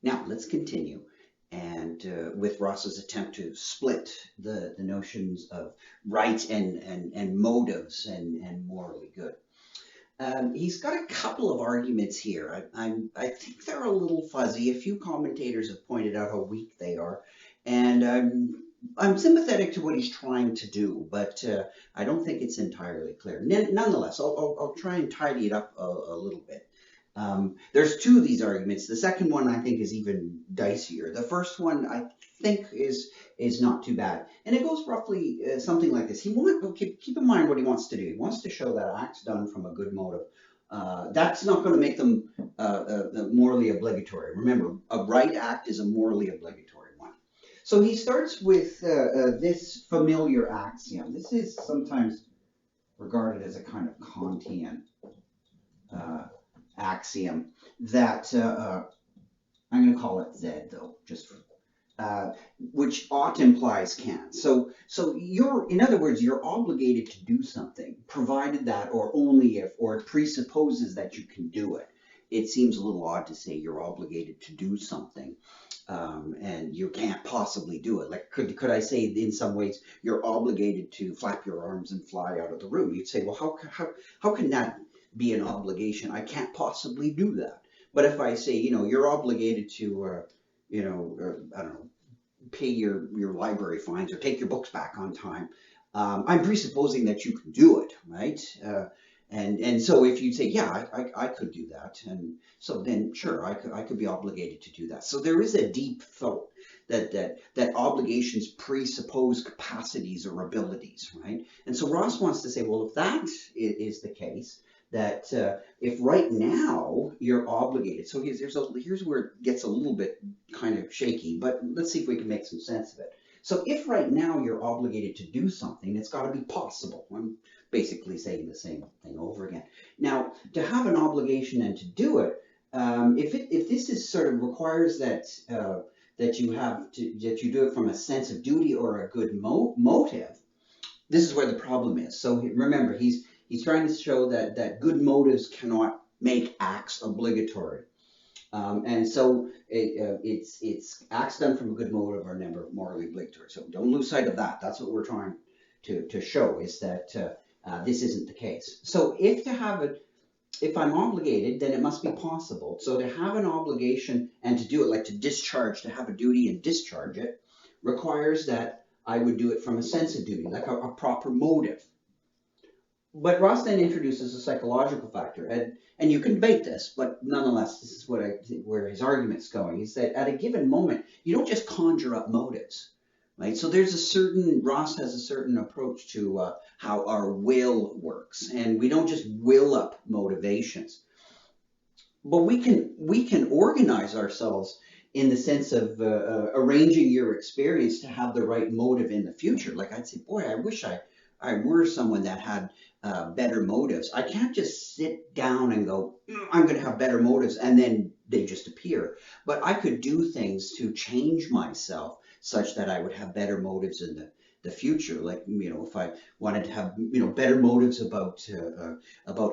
Now let's continue and with Ross's attempt to split the notions of right and motives and morally good. He's got a couple of arguments here. I think they're a little fuzzy. A few commentators have pointed out how weak they are, and I'm sympathetic to what he's trying to do, but I don't think it's entirely clear. Nonetheless, I'll try and tidy it up a little bit. There's two of these arguments. The second one I think is even dicier. The first one I think is not too bad, and it goes roughly something like this. Keep in mind what he wants to do. He wants to show that acts done from a good motive. That's not going to make them morally obligatory. Remember, a right act is a morally obligatory one. So he starts with this familiar axiom. This is sometimes regarded as a kind of Kantian axiom that I'm going to call it Z though, just for, which ought implies can. So in other words, you're obligated to do something, provided that, or only if, or it presupposes that you can do it. It seems a little odd to say you're obligated to do something, and you can't possibly do it. Like, could I say in some ways you're obligated to flap your arms and fly out of the room? You'd say, well, how can that be an obligation? I can't possibly do that. But if I say, you're obligated to, I don't know, pay your library fines or take your books back on time, I'm presupposing that you can do it, right? And so if you say, yeah, I could do that, and so then sure, I could be obligated to do that. So there is a deep thought that obligations presuppose capacities or abilities, right? And so Ross wants to say, well, if that is the case, that if right now you're obligated, so here's where it gets a little bit kind of shaky, but let's see if we can make some sense of it. So if right now you're obligated to do something, it's got to be possible. I'm basically saying the same thing over again. Now, to have an obligation and to do it, if this is sort of requires that that you do it from a sense of duty or a good motive, this is where the problem is. So remember, he's trying to show that good motives cannot make acts obligatory. And so it's acts done from a good motive are never morally obligatory. So don't lose sight of that. That's what we're trying to show, is that this isn't the case. So if I'm obligated, then it must be possible. So to have an obligation and to do it, like to discharge, to have a duty and discharge it, requires that I would do it from a sense of duty, like a proper motive. But Ross then introduces a psychological factor, and you can debate this, but nonetheless, this is where his argument's going, is that at a given moment, you don't just conjure up motives, right? So Ross has a certain approach to how our will works, and we don't just will up motivations, but we can organize ourselves in the sense of arranging your experience to have the right motive in the future. Like I'd say, boy, I wish I were someone that had better motives. I can't just sit down and go, I'm going to have better motives, and then they just appear. But I could do things to change myself such that I would have better motives in the future. Like, if I wanted to have, better motives about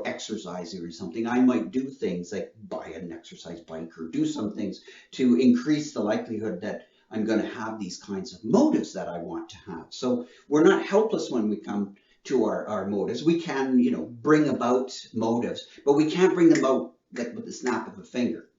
exercising or something, I might do things like buy an exercise bike or do some things to increase the likelihood that I'm going to have these kinds of motives that I want to have. So we're not helpless when we come to our motives. We can, bring about motives, but we can't bring them about like with the snap of a finger.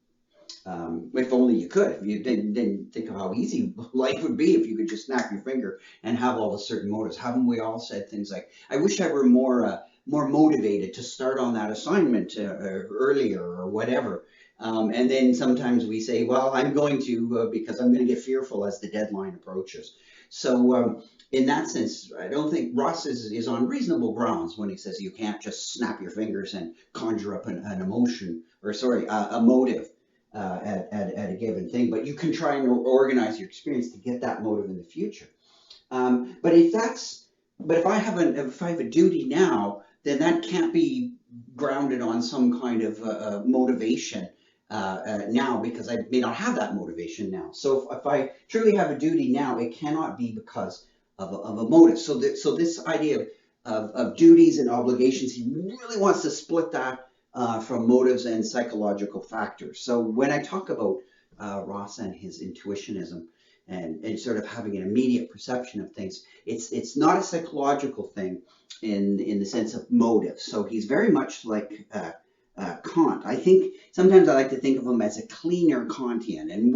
If only you could. If you didn't think of how easy life would be if you could just snap your finger and have all the certain motives. Haven't we all said things like, I wish I were more motivated to start on that assignment earlier or whatever. And then sometimes we say, well, I'm going to, because I'm going to get fearful as the deadline approaches. So in that sense, I don't think Ross is on reasonable grounds when he says you can't just snap your fingers and conjure up an emotion, or sorry, a motive at a given thing. But you can try and organize your experience to get that motive in the future. But if I have a duty now, then that can't be grounded on some kind of motivation now, because I may not have that motivation now. So if I truly have a duty now, it cannot be because of a motive. So this idea of duties and obligations, he really wants to split that from motives and psychological factors. So when I talk about Ross and his intuitionism and sort of having an immediate perception of things. It's not a psychological thing in the sense of motive. So he's very much like Kant. I think sometimes I like to think of him as a cleaner Kantian, and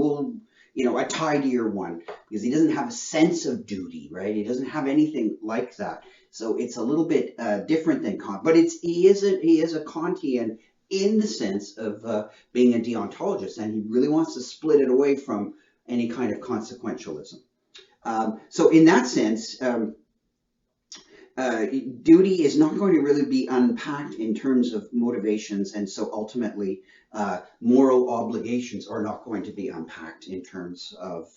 a tidier one, because he doesn't have a sense of duty, right? He doesn't have anything like that. So it's a little bit different than Kant, but he is a Kantian in the sense of being a deontologist, and he really wants to split it away from any kind of consequentialism. So in that sense, duty is not going to really be unpacked in terms of motivations, and so ultimately moral obligations are not going to be unpacked in terms of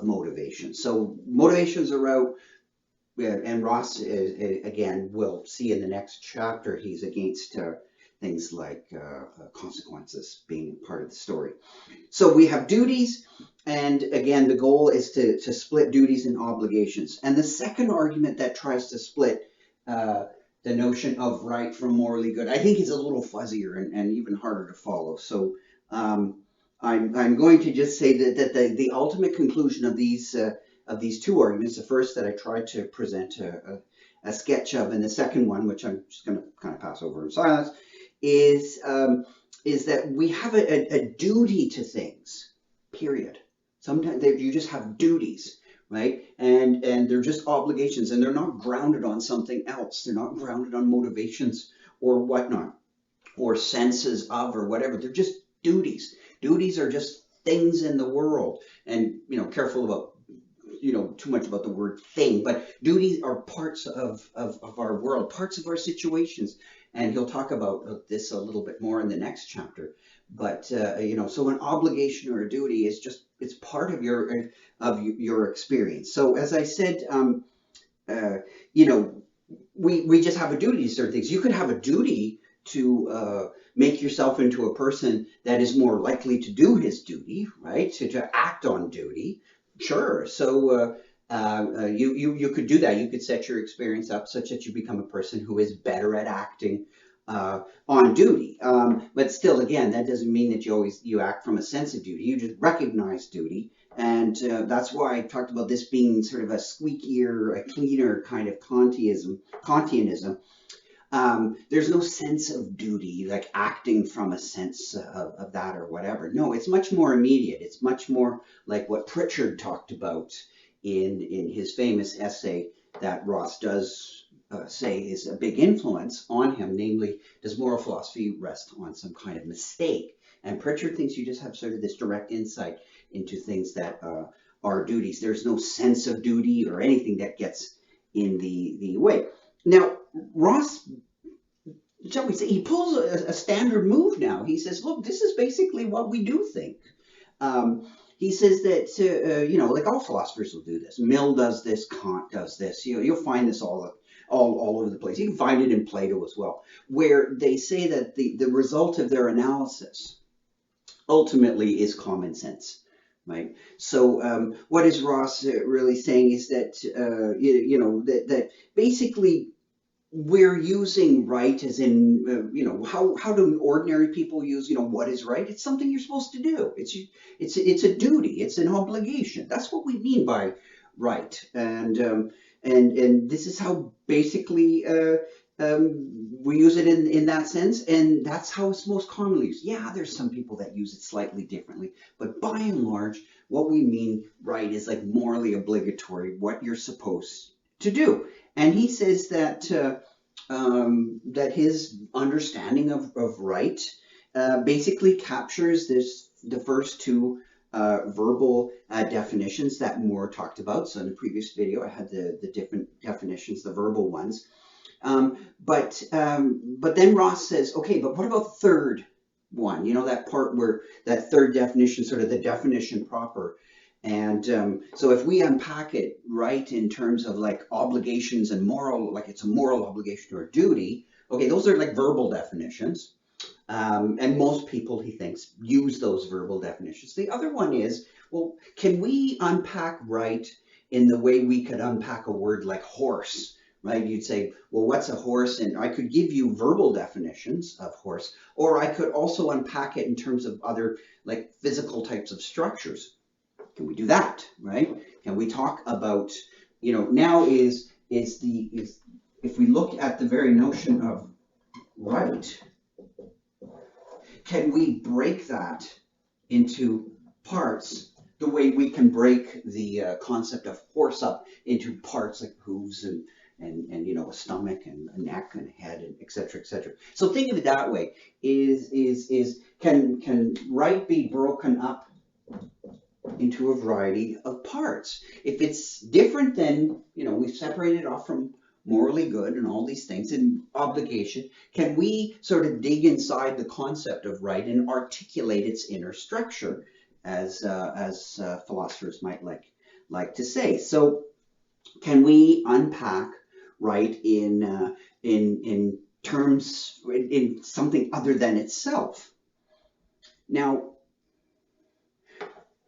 motivation. So motivations are out, and Ross, again, we'll see in the next chapter, he's against things like consequences being part of the story. So we have duties, and again, the goal is to split duties and obligations. And the second argument that tries to split the notion of right from morally good, I think is a little fuzzier and even harder to follow. So I'm going to just say that the ultimate conclusion of these two arguments, the first that I tried to present a sketch of, and the second one, which I'm just going to kind of pass over in silence, is that we have a duty to things, period. Sometimes you just have duties, right? And they're just obligations, and they're not grounded on something else. They're not grounded on motivations or whatnot, or senses of, or whatever. They're just duties. Duties are just things in the world. And, careful about too much about the word thing, but duties are parts of our world, parts of our situations. And he'll talk about this a little bit more in the next chapter. But, so an obligation or a duty is it's part of your experience. So as I said, we just have a duty to certain things. You could have a duty to make yourself into a person that is more likely to do his duty, right? To act on duty. Sure. So you could do that. You could set your experience up such that you become a person who is better at acting on duty. But still, again, that doesn't mean that you act from a sense of duty. You just recognize duty. And that's why I talked about this being sort of a squeakier, a cleaner kind of Kantianism. There's no sense of duty, like acting from a sense of that or whatever. No, it's much more immediate. It's much more like what Pritchard talked about in his famous essay that Ross does say is a big influence on him, namely, does moral philosophy rest on some kind of mistake? And Pritchard thinks you just have sort of this direct insight into things that are duties. There's no sense of duty or anything that gets in the way. Now, Ross, shall we say, he pulls a standard move now. He says, look, this is basically what we do think. He says that, like all philosophers will do this. Mill does this, Kant does this. You'll find this all over the place. You can find it in Plato as well, where they say that the result of their analysis ultimately is common sense. Right. So what is Ross really saying is that that basically we're using right as in how do ordinary people use what is right? It's something you're supposed to do. It's a duty. It's an obligation. That's what we mean by right. And this is how basically we use it in that sense, and that's how it's most commonly used. Yeah, there's some people that use it slightly differently, but by and large, what we mean right is like morally obligatory, what you're supposed to do. And he says that that his understanding of right basically captures the first two verbal definitions that Moore talked about. So in the previous video, I had the different definitions, the verbal ones. But then Ross says, okay, but what about the third one? That part where that third definition, sort of the definition proper. And so if we unpack it right in terms of like obligations and moral, like it's a moral obligation or duty, okay, those are like verbal definitions. And most people, he thinks, use those verbal definitions. The other one is, well, can we unpack right in the way we could unpack a word like horse, right? You'd say, well, what's a horse? And I could give you verbal definitions of horse, or I could also unpack it in terms of other like physical types of structures. Can we do that, right? Can we talk about, now is if we look at the very notion of right, can we break that into parts the way we can break the concept of horse up into parts like hooves and a stomach and a neck and a head and et cetera, et cetera. So think of it that way. Can right be broken up into a variety of parts? If it's different, then we've separated off from morally good and all these things and obligation. Can we sort of dig inside the concept of right and articulate its inner structure, as philosophers might like to say? So can we unpack right in terms in something other than itself? Now,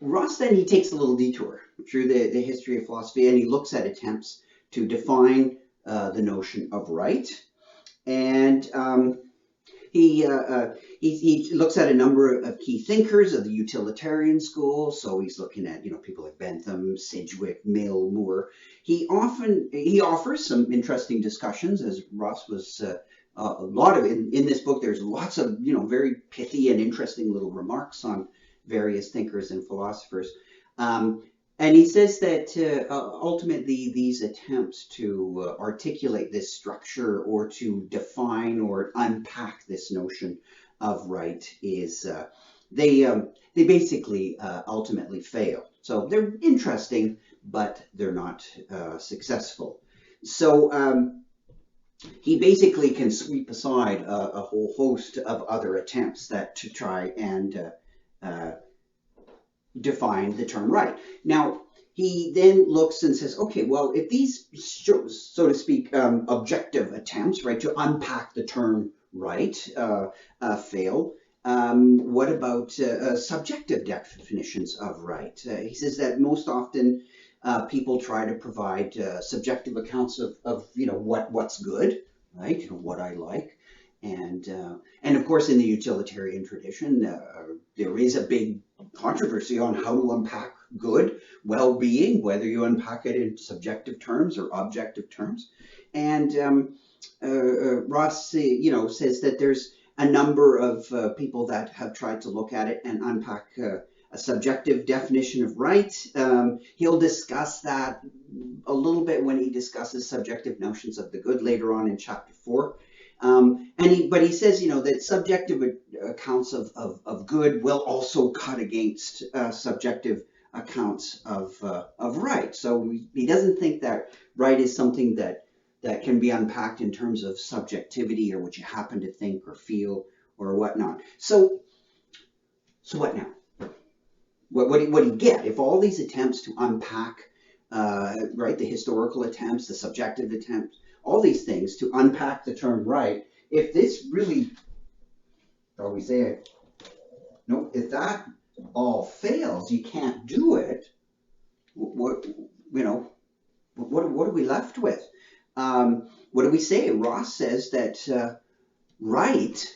Ross then he takes a little detour through the history of philosophy, and he looks at attempts to define the notion of right, and he looks at a number of key thinkers of the utilitarian school. So he's looking at people like Bentham, Sidgwick, Mill, Moore. He offers some interesting discussions, as Ross was a lot of in this book. There's lots of very pithy and interesting little remarks on various thinkers and philosophers. And he says that ultimately these attempts to articulate this structure or to define or unpack this notion of right is they basically ultimately fail. So they're interesting, but they're not successful. So he basically can sweep aside a whole host of other attempts to try and define the term right. Now, he then looks and says, okay, well, if these, so to speak, objective attempts, right, to unpack the term right fail, what about subjective definitions of right? He says that most often people try to provide subjective accounts of what's good, right, what I like. And of course, in the utilitarian tradition, there is a big controversy on how to unpack good, well-being, whether you unpack it in subjective terms or objective terms. And Ross, says that there's a number of people that have tried to look at it and unpack a subjective definition of right. He'll discuss that a little bit when he discusses subjective notions of the good later on in chapter 4. But he says, that subjective accounts of good will also cut against subjective accounts of right. So he doesn't think that right is something that can be unpacked in terms of subjectivity or what you happen to think or feel or whatnot. So what now? What do you get if all these attempts to unpack right, the historical attempts, the subjective attempts, all these things to unpack the term right, if this really, shall we say it, no, if that all fails, you can't do it, what are we left with? What do we say? Ross says that right,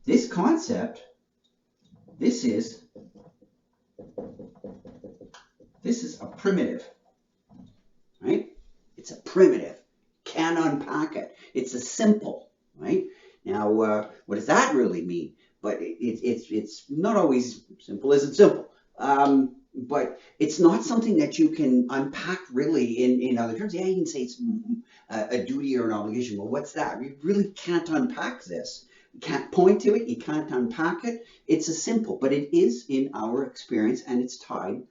this concept, this is a primitive, right? It's a primitive. Can't unpack it. It's a simple, right? Now, what does that really mean? But it's not always simple isn't simple. But it's not something that you can unpack really in other terms. Yeah, you can say it's a duty or an obligation. Well, what's that? You really can't unpack this. You can't point to it. You can't unpack it. It's a simple, but it is in our experience, and it's tied.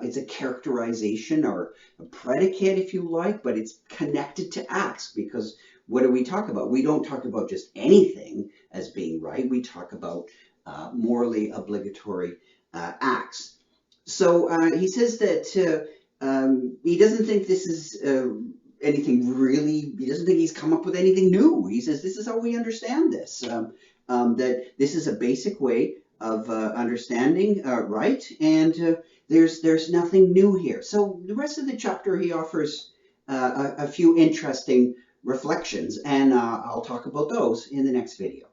It's a characterization or a predicate, if you like, but it's connected to acts, because what do we talk about? We don't talk about just anything as being right. We talk about morally obligatory acts. So he says that he doesn't think this is anything really, he doesn't think he's come up with anything new. He says this is how we understand this, that this is a basic way of understanding right, and there's nothing new here. So the rest of the chapter he offers a few interesting reflections, and I'll talk about those in the next video.